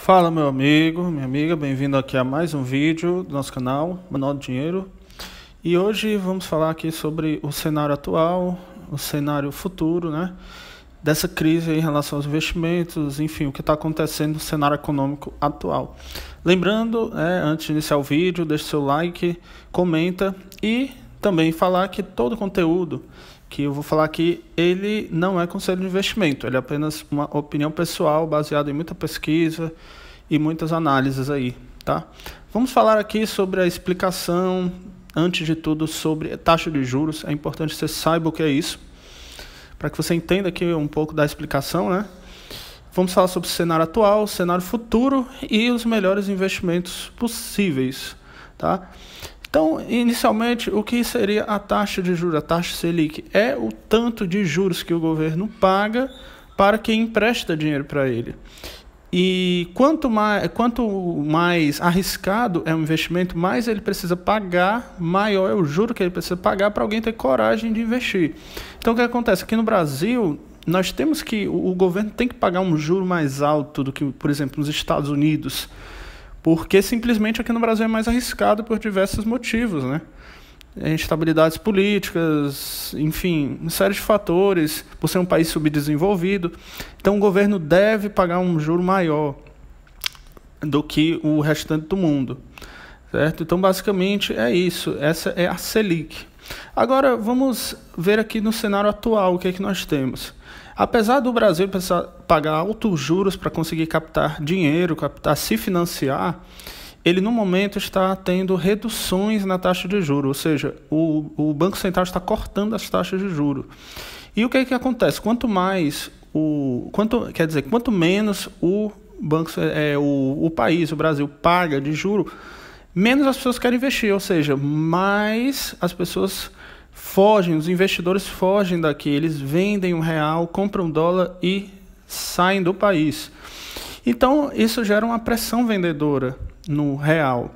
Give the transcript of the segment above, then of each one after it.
Fala, meu amigo, minha amiga, bem-vindo aqui a mais um vídeo do nosso canal, Manual do Dinheiro. E hoje vamos falar aqui sobre o cenário atual, o cenário futuro, né? Dessa crise em relação aos investimentos, enfim, o que está acontecendo no cenário econômico atual. Lembrando, antes de iniciar o vídeo, deixe seu like, comenta e também falar que todo o conteúdo que eu vou falar aqui, ele não é conselho de investimento, ele é apenas uma opinião pessoal baseada em muita pesquisa e muitas análises aí, tá? Vamos falar aqui sobre a explicação, antes de tudo, sobre taxa de juros. É importante que você saiba o que é isso, para que você entenda aqui um pouco da explicação, né? Vamos falar sobre o cenário atual, o cenário futuro e os melhores investimentos possíveis, tá? Então, inicialmente, o que seria a taxa de juros? A taxa Selic é o tanto de juros que o governo paga para quem empresta dinheiro para ele. E quanto mais arriscado é o investimento, mais ele precisa pagar, maior é o juro que ele precisa pagar para alguém ter coragem de investir. Então, o que acontece? Aqui no Brasil, nós temos que, o governo tem que pagar um juro mais alto do que, por exemplo, nos Estados Unidos, porque simplesmente aqui no Brasil é mais arriscado por diversos motivos, né? Instabilidades políticas, enfim, uma série de fatores, por ser um país subdesenvolvido. Então o governo deve pagar um juro maior do que o restante do mundo, certo? Então basicamente é isso, essa é a Selic. Agora vamos ver aqui no cenário atual o que é que nós temos. Apesar do Brasil precisar pagar altos juros para conseguir captar dinheiro, se financiar, ele no momento está tendo reduções na taxa de juros, ou seja, o Banco Central está cortando as taxas de juros. E o que é que acontece? Quanto menos o país, o Brasil, paga de juro, menos as pessoas querem investir, ou seja, mais as pessoas fogem, os investidores fogem daqui, eles vendem um real, compram um dólar e saem do país. Então, isso gera uma pressão vendedora no real.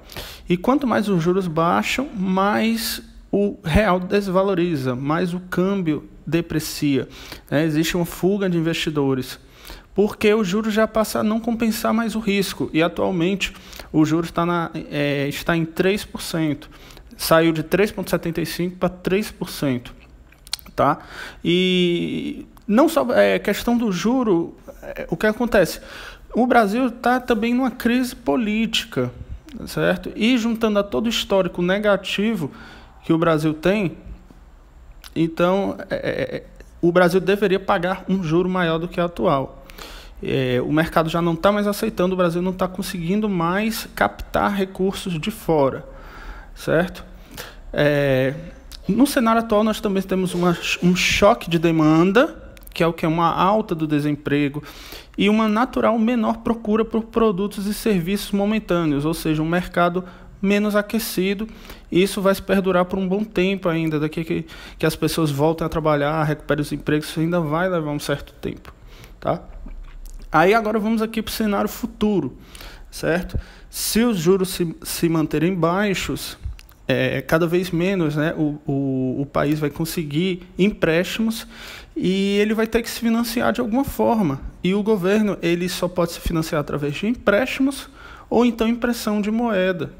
E quanto mais os juros baixam, mais o real desvaloriza, mais o câmbio deprecia, né? Existe uma fuga de investidores, porque o juros já passa a não compensar mais o risco. E atualmente o juros está em 3%. Saiu de 3,75% para 3%. Tá? E não só questão do juro, o que acontece? O Brasil está também numa crise política, certo? E juntando a todo o histórico negativo que o Brasil tem, então o Brasil deveria pagar um juro maior do que o atual. O mercado já não está mais aceitando, o Brasil não está conseguindo mais captar recursos de fora, certo? No cenário atual nós também temos um choque de demanda, que é o que é uma alta do desemprego e uma natural menor procura por produtos e serviços momentâneos, ou seja, um mercado menos aquecido, e isso vai se perdurar por um bom tempo ainda, daqui que as pessoas voltem a trabalhar, recuperem os empregos, isso ainda vai levar um certo tempo, tá? Aí agora vamos aqui para o cenário futuro, certo? Se os juros se manterem baixos, cada vez menos, né, o país vai conseguir empréstimos e ele vai ter que se financiar de alguma forma. E o governo ele só pode se financiar através de empréstimos ou então impressão de moeda,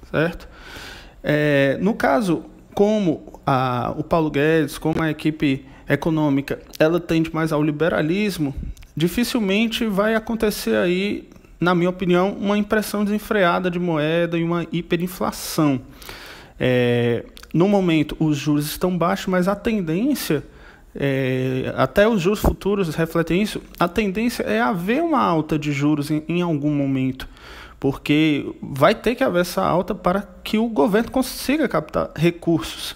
certo? No caso, como o Paulo Guedes, como a equipe econômica, ela tende mais ao liberalismo, dificilmente vai acontecer aí, na minha opinião, uma impressão desenfreada de moeda e uma hiperinflação. No momento os juros estão baixos, mas a tendência, até os juros futuros refletem isso, a tendência é haver uma alta de juros em algum momento, porque vai ter que haver essa alta para que o governo consiga captar recursos.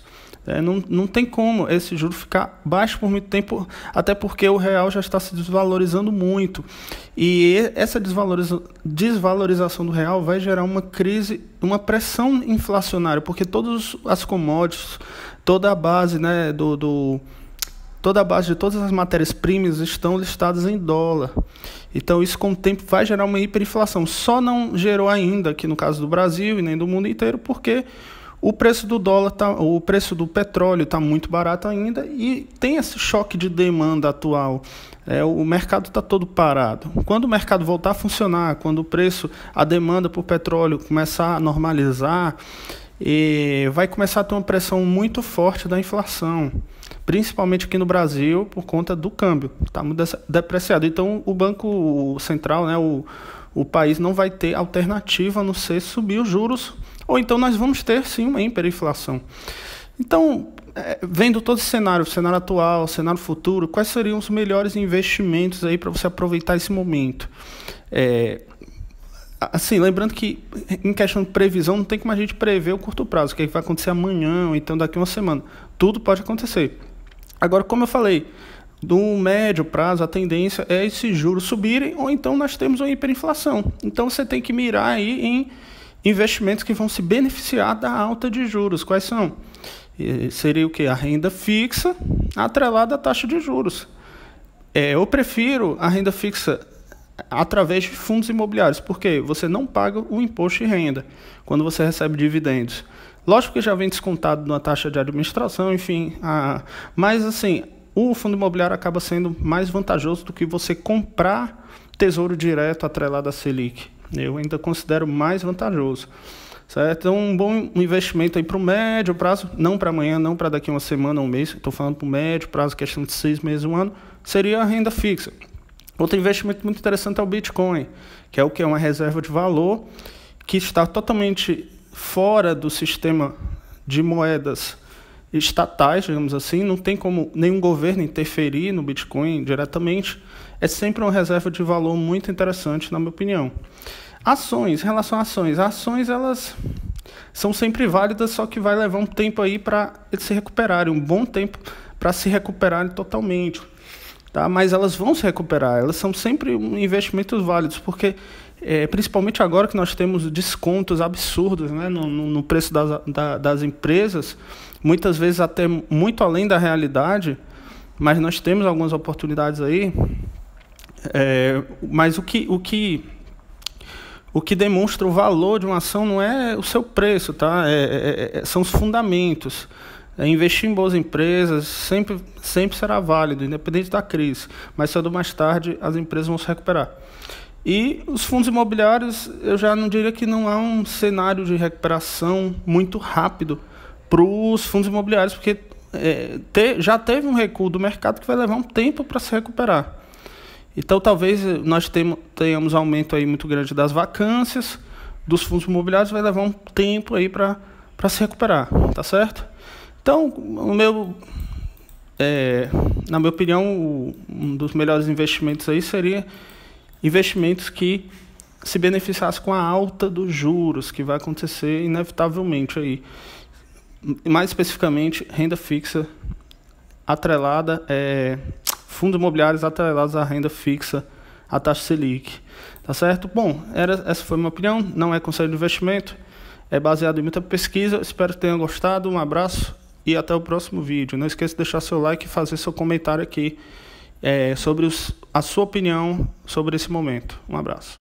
Não tem como esse juro ficar baixo por muito tempo, até porque o real já está se desvalorizando muito. E essa desvalorização do real vai gerar uma crise, uma pressão inflacionária, porque todas as commodities, toda a base, né, toda a base de todas as matérias-primas estão listadas em dólar. Então isso com o tempo vai gerar uma hiperinflação. Só não gerou ainda aqui no caso do Brasil e nem do mundo inteiro, porque o preço do dólar o preço do petróleo está muito barato ainda e tem esse choque de demanda atual. O mercado está todo parado. Quando o mercado voltar a funcionar, quando a demanda por petróleo começar a normalizar, vai começar a ter uma pressão muito forte da inflação, principalmente aqui no Brasil, por conta do câmbio. Está muito depreciado. Então, o Banco Central, né, o país não vai ter alternativa a não ser subir os juros, ou então nós vamos ter, sim, uma hiperinflação. Então, vendo todo esse cenário, o cenário atual, o cenário futuro, quais seriam os melhores investimentos aí para você aproveitar esse momento? Assim, lembrando que em questão de previsão não tem como a gente prever o curto prazo, o que vai acontecer amanhã ou então daqui a uma semana. Tudo pode acontecer. Agora, como eu falei, do médio prazo a tendência é esses juros subirem ou então nós temos uma hiperinflação. Então você tem que mirar aí em investimentos que vão se beneficiar da alta de juros. Quais são? Seria o que? A renda fixa atrelada à taxa de juros. Eu prefiro a renda fixa através de fundos imobiliários, porque você não paga o imposto de renda quando você recebe dividendos. Lógico que já vem descontado na taxa de administração, enfim, mas assim, o fundo imobiliário acaba sendo mais vantajoso do que você comprar tesouro direto atrelado à Selic. Eu ainda considero mais vantajoso. Certo? Então, um bom investimento aí para o médio prazo, não para amanhã, não para daqui a uma semana, um mês, estou falando para o médio prazo, questão de 6 meses, um ano, seria a renda fixa. Outro investimento muito interessante é o Bitcoin, que é o que? Uma reserva de valor que está totalmente fora do sistema de moedas estatais, digamos assim, não tem como nenhum governo interferir no Bitcoin diretamente, é sempre uma reserva de valor muito interessante, na minha opinião. Ações, em relação a ações elas são sempre válidas, só que vai levar um tempo aí para eles se recuperarem, um bom tempo para se recuperarem totalmente, tá? Mas elas vão se recuperar, elas são sempre investimentos válidos, porque principalmente agora que nós temos descontos absurdos, né, no preço das empresas, muitas vezes até muito além da realidade, mas nós temos algumas oportunidades aí, mas o que demonstra o valor de uma ação não é o seu preço, tá? São os fundamentos. Investir em boas empresas sempre será válido, independente da crise. Mas cedo ou mais tarde as empresas vão se recuperar. E os fundos imobiliários, eu já não diria que não há um cenário de recuperação muito rápido para os fundos imobiliários, porque já teve um recuo do mercado que vai levar um tempo para se recuperar. Então, talvez nós tenhamos aumento aí muito grande das vacâncias dos fundos imobiliários, vai levar um tempo aí para se recuperar, tá certo? Então, na minha opinião, um dos melhores investimentos aí seria investimentos que se beneficiassem com a alta dos juros, que vai acontecer inevitavelmente aí. Mais especificamente, renda fixa atrelada, fundos imobiliários atrelados à renda fixa, à taxa Selic. Tá certo? Bom, essa foi a minha opinião, não é conselho de investimento, é baseado em muita pesquisa. Espero que tenham gostado, um abraço e até o próximo vídeo. Não esqueça de deixar seu like e fazer seu comentário aqui sobre a sua opinião sobre esse momento. Um abraço.